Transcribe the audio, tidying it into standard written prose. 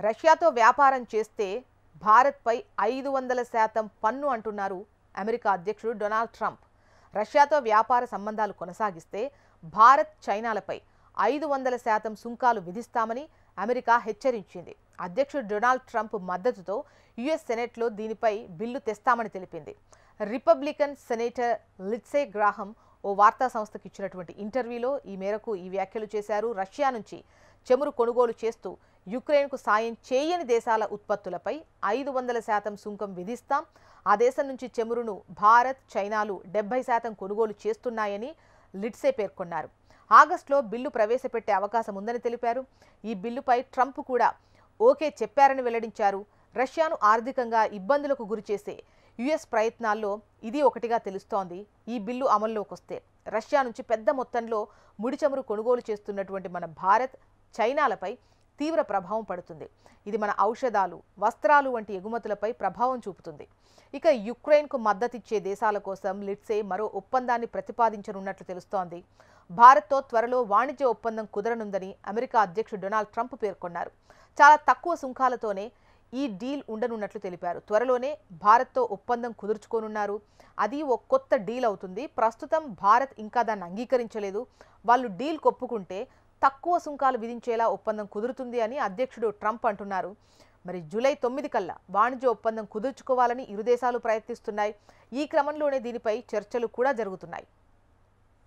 రష్యాతో వ్యాపారం చేస్తే భారత్పై 500% పన్ను అంటున్నారు అమెరికా అధ్యక్షుడు డొనాల్డ్ ట్రంప్. రష్యాతో వ్యాపార సంబంధాలు కొనసాగిస్తే భారత్, చైనాలపై 500% సుంకాలు విధిస్తామని అమెరికా హెచ్చరించింది. అధ్యక్షుడు డొనాల్డ్ ట్రంప్ మద్దతుతో యుఎస్ సెనెట్లో దీనిపై బిల్లు తెస్తామని తెలిపింది. రిపబ్లికన్ సెనేటర్ లిండ్సే గ్రాహం ఓ వార్తా సంస్థకు ఇచ్చినటువంటి ఇంటర్వ్యూలో ఈ మేరకు ఈ వ్యాఖ్యలు చేశారు. రష్యా నుంచి చమురు కొనుగోలు చేస్తూ యుక్రెయిన్కు సాయం చేయని దేశాల ఉత్పత్తులపై 500% సుంకం విధిస్తాం. ఆ దేశం నుంచి చమురును భారత్, చైనాలు 70% కొనుగోలు చేస్తున్నాయని లిండ్సే పేర్కొన్నారు. ఆగస్టులో బిల్లు ప్రవేశపెట్టే అవకాశం ఉందని తెలిపారు. ఈ బిల్లుపై ట్రంప్ కూడా ఓకే చెప్పారని వెల్లడించారు. రష్యాను ఆర్థికంగా ఇబ్బందులకు గురిచేసే యుఎస్ ప్రయత్నాల్లో ఇది ఒకటిగా తెలుస్తోంది. ఈ బిల్లు అమల్లోకి వస్తే రష్యా నుంచి పెద్ద మొత్తంలో ముడి చమురు కొనుగోలు చేస్తున్నటువంటి మన భారత్, చైనాలపై తీవ్ర ప్రభావం పడుతుంది. ఇది మన ఔషధాలు, వస్త్రాలు వంటి ఎగుమతులపై ప్రభావం చూపుతుంది. ఇక యుక్రెయిన్కు మద్దతిచ్చే దేశాల కోసం లిండ్సే మరో ఒప్పందాన్ని ప్రతిపాదించనున్నట్లు తెలుస్తోంది. భారత్తో త్వరలో వాణిజ్య ఒప్పందం కుదరనుందని అమెరికా అధ్యక్షుడు డొనాల్డ్ ట్రంప్ పేర్కొన్నారు. చాలా తక్కువ సుంకాలతోనే ఈ డీల్ ఉండనున్నట్లు తెలిపారు. త్వరలోనే భారత్తో ఒప్పందం కుదుర్చుకోనున్నారు. అది ఓ కొత్త డీల్ అవుతుంది. ప్రస్తుతం భారత్ ఇంకా దాన్ని అంగీకరించలేదు. వాళ్ళు డీల్ కొప్పుకుంటే తక్కువ సుంకాలు విధించేలా ఒప్పందం కుదురుతుంది అని అధ్యక్షుడు ట్రంప్ అంటున్నారు. మరి జూలై 9 కల్లా వాణిజ్య ఒప్పందం కుదుర్చుకోవాలని ఇరు దేశాలు ప్రయత్నిస్తున్నాయి. ఈ క్రమంలోనే దీనిపై చర్చలు కూడా జరుగుతున్నాయి.